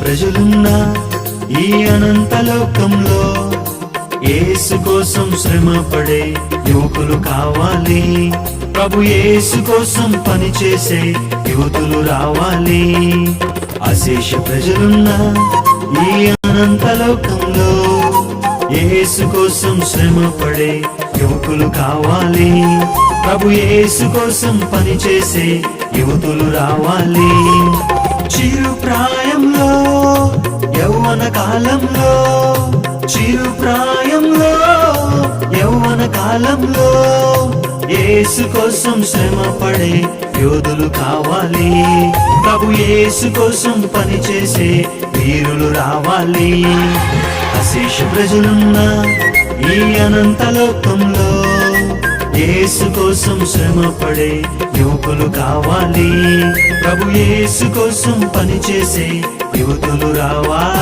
ప్రజలున్న ఈ అనంత లోకంలో యేసు కోసం శ్రమ పడే యువకులు కావాలి. ప్రభు యేసు కోసం పనిచేసే యువతులు రావాలి. అశేష ప్రజలున్న ఈ అనంత లోకంలో యేసు కోసం శ్రమ పడే యువకులు కావాలి. ప్రభు యేసు కోసం పనిచేసే యువతులు రావాలి. చిరు ప్రాయంలో యౌవన కాలంలో, చిరు ప్రాయంలో యౌవన కాలంలో యేసు కోసం శ్రమ పడే యోధులు కావాలి. ప్రభు యేసు కోసం పనిచేసే వీరులు రావాలి. అశేష ప్రజలున్న ఈ అనంత లోకంలో యేసు కోసం శ్రమ పడే యువకులు కావాలి. ప్రభు యేసు కోసం పనిచేసే యువతులు రావాలి.